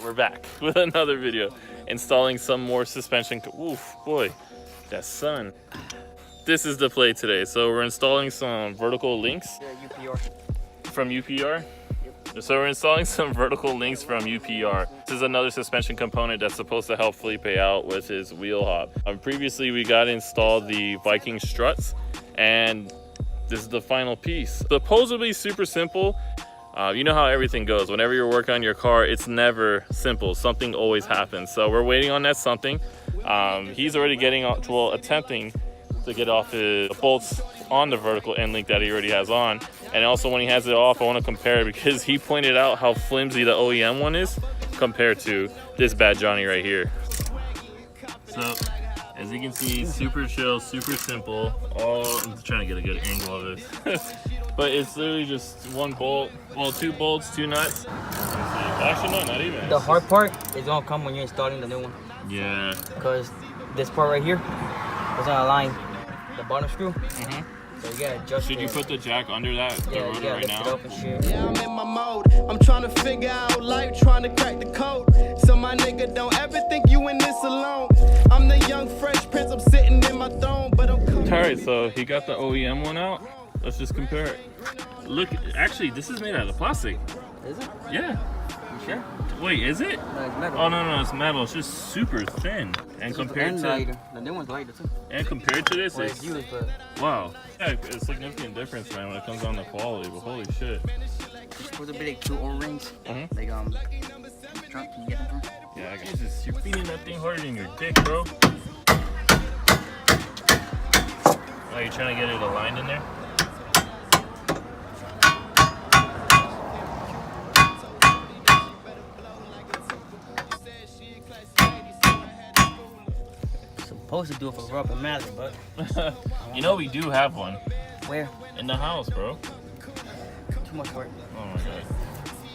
we're back with another video, installing some more suspension. Oof, boy, that sun. This is the play today. So we're installing some vertical links. Yeah, UPR. From UPR? Yep. So we're installing some vertical links from UPR. This is another suspension component that's supposed to help Felipe out with his wheel hop. Previously, we got installed the Viking struts, and this is the final piece. Supposedly super simple. You know how everything goes. Whenever you're working on your car, it's never simple. Something always happens. So we're waiting on that something. He's already attempting to get off his bolts on the vertical end link that he already has on. And also when he has it off, I want to compare it because he pointed out how flimsy the OEM one is compared to this bad Johnny right here. So as you can see, super chill, super simple. I'm trying to get a good angle of this. But it's literally just one bolt, well, 2 bolts, 2 nuts. Actually, no, not even. The hard part is gonna come when you're installing the new one. Yeah. Because this part right here is gonna align the bottom screw. So you gotta adjust. Should you put the jack under that rotor yeah, right now? it up and shit. Yeah, I'm in my mode. I'm trying to figure out life, trying to crack the code. So my nigga, don't ever think you in this alone. I'm the young fresh prince, I'm sitting in my throne, but I'm coming. Alright, so he got the OEM one out. Let's just compare it. Look, actually, this is made out of plastic. Is it? Yeah. You sure? Wait, is it? No, it's metal. Oh no, it's metal. It's just super thin. And compared to the new one's lighter too. and compared to this, Well, it's it's used, but wow. Yeah, it's a significant difference, man, when it comes on the quality. But holy shit. it's supposed to be like 2 O-rings. Like trunk. Can you get them from? Yeah, I guess you're beating that thing harder than your dick, bro. Oh, you're trying to get it aligned in there? Supposed to do it for rubber mallet, but You know we do have one where? in the house, bro. Too much work. Oh my god.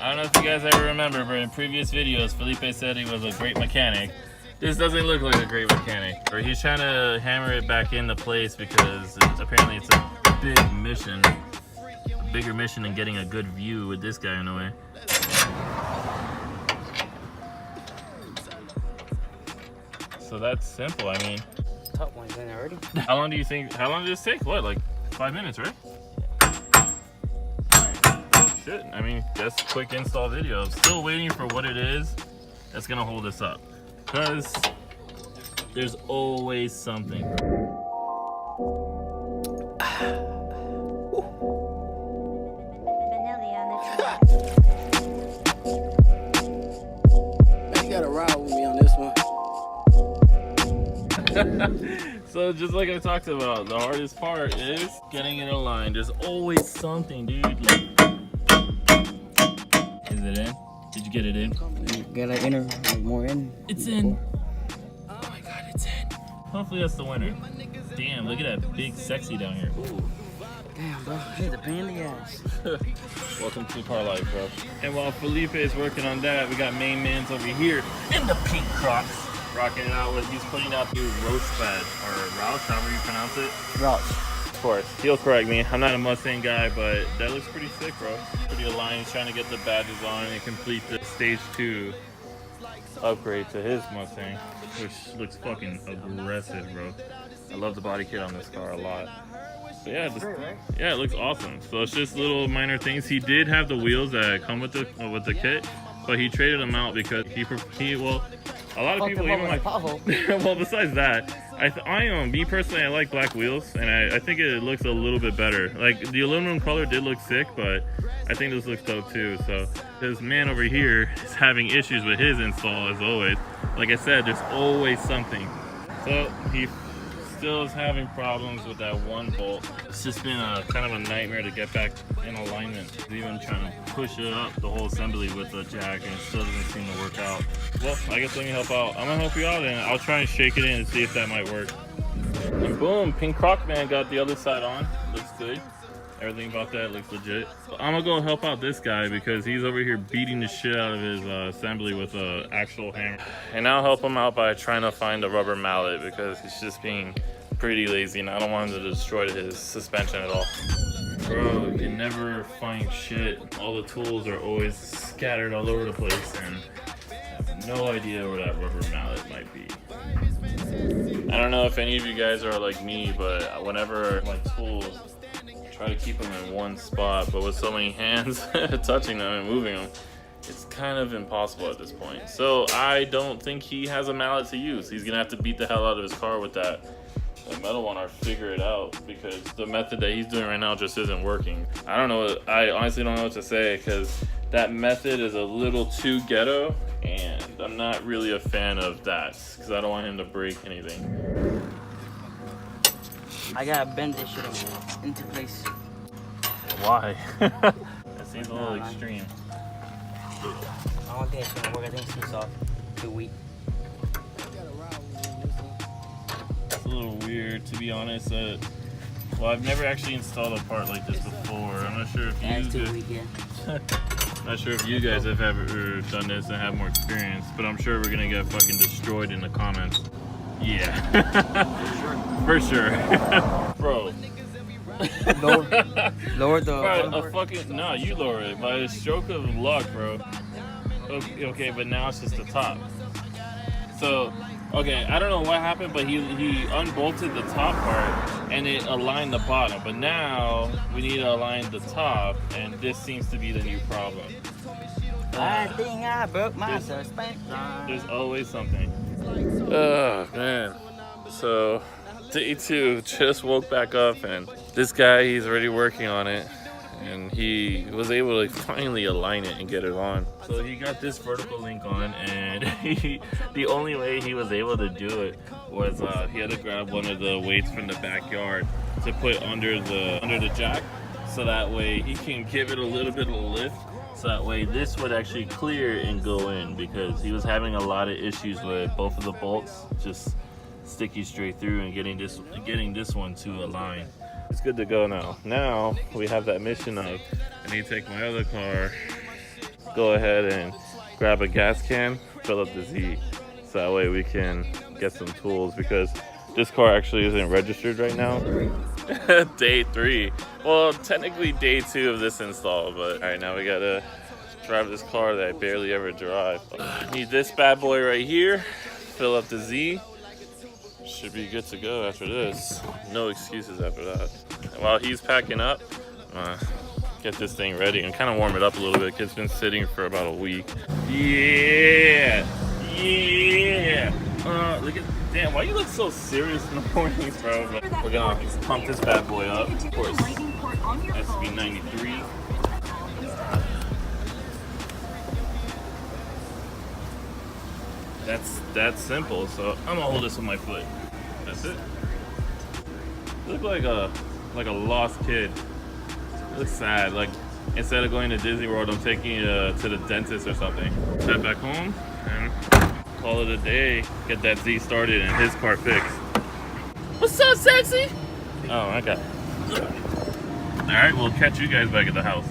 I don't know if you guys ever remember, but in previous videos, Felipe said he was a great mechanic. This doesn't look like a great mechanic. Or he's trying to hammer it back into place because apparently it's a big mission. A bigger mission than getting a good view with this guy in a way. So that's simple, I mean. Top one's in already. How long did this take? What, like 5 minutes, right? Oh shit, I mean, that's a quick install video. I'm still waiting for what it is that's gonna hold this up. Because there's always something. You gotta ride with me on this one. So just like I talked about, the hardest part is getting it aligned. There's always something, dude. Like, is it in? Did you get it in? You get an inner, like more in. It's in. Oh my god, it's in. Hopefully that's the winner. Damn, look at that big sexy down here. Ooh. Damn, bro, he's a pain in the ass. Welcome to car life, bro. And while Felipe is working on that, we got main man's over here in the pink Crocs. Rocking it out with, he's putting out the Roachpad, or Roush, however you pronounce it. Roush. Of course, he'll correct me. I'm not a Mustang guy, but that looks pretty sick, bro. Pretty aligned. He's trying to get the badges on and complete the stage 2 upgrade to his Mustang, which looks fucking aggressive, bro. I love the body kit on this car a lot. But yeah, yeah, it looks awesome. So it's just little minor things. He did have the wheels that come with the kit, but he traded them out because well, a lot of people even like. Well, besides that, me personally, I like black wheels, and I think it looks a little bit better. Like the aluminum color did look sick, but I think this looks dope too. So this man over here is having issues with his install as always. Like I said, there's always something. So he still is having problems with that one bolt. It's just been a kind of a nightmare to get back in alignment. He's even trying to push it up the whole assembly with the jack, and it still doesn't seem to work out. Well, I guess let me help out. I'm gonna help you out, and I'll try and shake it in and see if that might work. And boom, Pink Croc Man got the other side on. Looks good. Everything about that looks legit. So I'm gonna go help out this guy because he's over here beating the shit out of his assembly with an actual hammer. And I'll help him out by trying to find a rubber mallet because he's just being pretty lazy and I don't want him to destroy his suspension at all. Bro, you can never find shit. All the tools are always scattered all over the place, and no idea where that rubber mallet might be. I don't know if any of you guys are like me, but whenever my tools, I try to keep them in one spot, but with so many hands touching them and moving them, it's kind of impossible at this point. So I don't think he has a mallet to use. He's gonna have to beat the hell out of his car with that metal one or figure it out, because the method that he's doing right now just isn't working. I don't know, I honestly don't know what to say, because that method is a little too ghetto, and I'm not really a fan of that, because I don't want him to break anything. I gotta bend this shit into place. Why? That seems a little extreme. I don't think it's gonna work. I think it's too soft, too weak. It's a little weird, to be honest. Well, I've never actually installed a part like this before. I'm not sure if It's too weak, yeah. Not sure if you guys have ever done this and have more experience, but I'm sure we're gonna get fucking destroyed in the comments. Yeah. For sure. Bro. Lower the... Bro, a fucking... No, you lower it. By a stroke of luck, bro. Okay, but now it's just the top. So, okay, I don't know what happened, but he unbolted the top part and it aligned the bottom. But now we need to align the top, and this seems to be the new problem. I think I broke my suspension. There's always something. Oh, man. So, day 2, just woke back up, and this guy, he's already working on it. And he was able to finally align it and get it on. So he got this vertical link on, and the only way he was able to do it was he had to grab one of the weights from the backyard to put under the jack, so that way he can give it a little bit of a lift, so that way this would actually clear and go in, because he was having a lot of issues with both of the bolts just sticky straight through and getting this one to align. It's good to go now. Now we have that mission of, I need to take my other car, go ahead and grab a gas can, fill up the Z, so that way we can get some tools, because this car actually isn't registered right now. Day 3. Well, technically day 2 of this install, but all right, now we gotta drive this car that I barely ever drive. Need this bad boy right here, fill up the Z. Should be good to go after this. No excuses after that. And while he's packing up, get this thing ready and kind of warm it up a little bit, because it's been sitting for about a week. Yeah! Yeah! Look at, damn, why you look so serious in the mornings, bro? We're gonna pump this bad boy up. Of course, SB93. That's simple. So I'm gonna hold this with my foot. That's it. You look like a lost kid. You look sad. Like, instead of going to Disney World, I'm taking you to the dentist or something. Head back home and call it a day. Get that Z started and his car fixed. What's up, sexy? Oh, okay. All right, we'll catch you guys back at the house.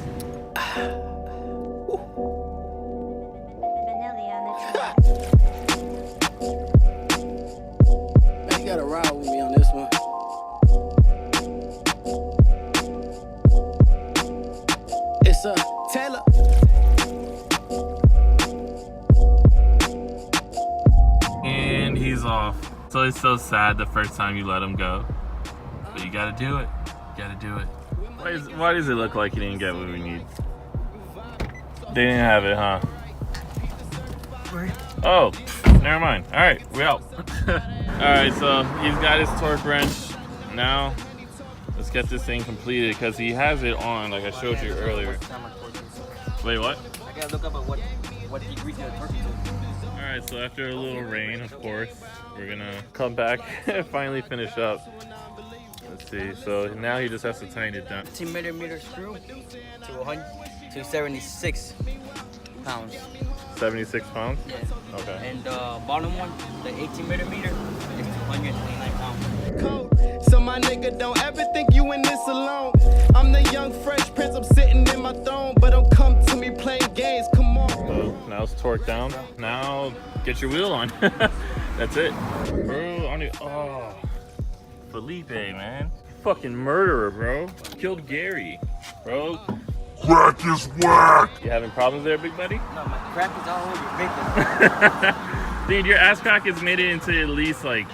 You gotta ride with me on this one. It's a Taylor. And he's off. So it's so sad the first time you let him go. But you gotta do it. You gotta do it. Why does it look like he didn't get what we need? They didn't have it, huh? Oh, never mind. All right, we out. All right, so he's got his torque wrench. Now, let's get this thing completed, because he has it on, like I showed you earlier. Wait, what? I gotta look up at what degree to torque to. All right, so after a little rain, of course, we're gonna come back and finally finish up. Let's see, so now he just has to tighten it down. 10mm screw to 76 pounds. 76 pounds? Yeah. Okay. And the bottom one, the 18mm, is 229 pounds. Code. So my nigga, don't ever think you in this alone. I'm the young fresh prince, I'm sitting in my throne, but don't come to me playing games, come on. So now it's torqued down. Now get your wheel on. That's it. Bro, oh, Felipe, man. Fucking murderer, bro. Killed Gary. Bro, Crack is whack! You having problems there, big buddy? No, my crack is all over your victim. Dude, your ass crack has made it into at least like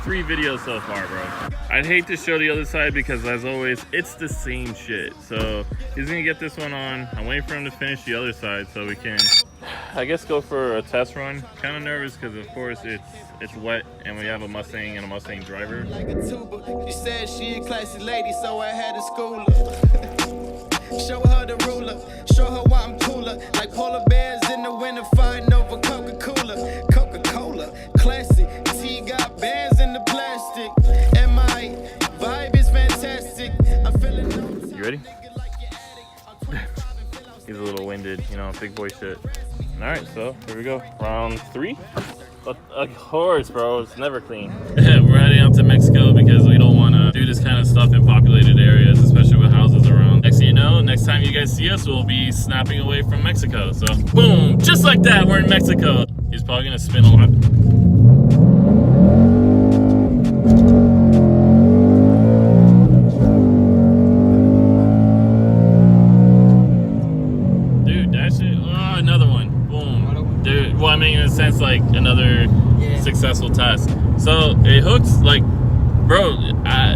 3 videos so far, bro. I'd hate to show the other side because, as always, it's the same shit. So he's gonna get this one on. I'm waiting for him to finish the other side so we can, I guess, go for a test run. Kind of nervous because, of course, it's wet and we have a Mustang and a Mustang driver. Like a tuba. She said she a classy lady, so I had to school her. Show her the ruler, show her why I'm cooler. Like polar bears in the winter fighting over Coca-Cola. Coca-Cola, classic. T got bands in the plastic. And my vibe is fantastic. I'm feeling. You ready? He's a little winded, you know, big boy shit. All right, so here we go. Round 3. Of course, bro, it's never clean. We're heading out to Mexico because we don't want to do this kind of stuff in populated areas, especially with houses around. Next thing you know, next time you guys see us, we'll be snapping away from Mexico. So, boom, just like that, we're in Mexico. He's probably gonna spin a lot. Dude, that shit, oh, another one, boom. Dude, well, I mean, in a sense, like another successful test. So it hooks, like, bro,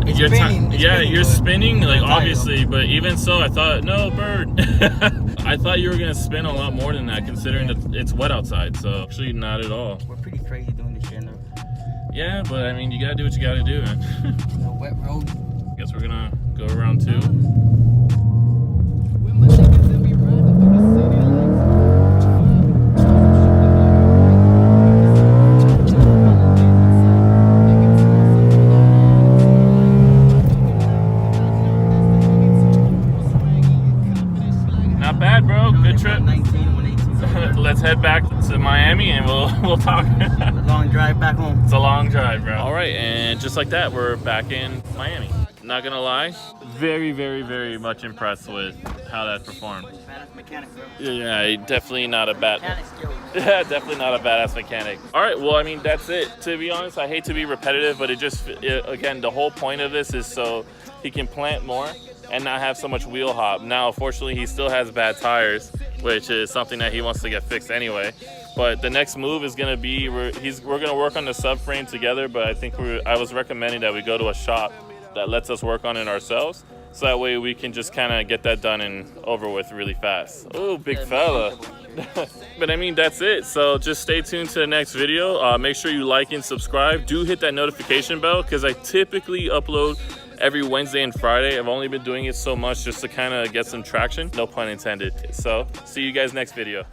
you're you're spinning, like, obviously, but even so, I thought, no, bird. I thought you were gonna spin a lot more than that, considering that it's wet outside. So actually, not at all. We're pretty crazy doing this shit now. Yeah, but I mean, you gotta do what you gotta do, man. No wet road. Guess we're gonna go around 2. Not bad, bro. Good trip. 19, 118. Let's head back to Miami and we'll talk. A long drive back home. It's a long drive, bro. All right, and just like that, we're back in Miami. Not gonna lie, very, very, very much impressed with how that performed. Badass mechanic, bro. Yeah, definitely not a bad. Mechanic skills. Yeah, definitely not a badass mechanic. All right, well, I mean, that's it. To be honest, I hate to be repetitive, but again, the whole point of this is so he can plant more and not have so much wheel hop. Now, fortunately, he still has bad tires, which is something that he wants to get fixed anyway. But the next move is gonna be, we're gonna work on the subframe together, but I think I was recommending that we go to a shop that lets us work on it ourselves. So that way we can just kind of get that done and over with really fast. Oh, big fella. But I mean, that's it. So just stay tuned to the next video. Make sure you like and subscribe. Do hit that notification bell because I typically upload every Wednesday and Friday. I've only been doing it so much just to kind of get some traction. No pun intended. So see you guys next video.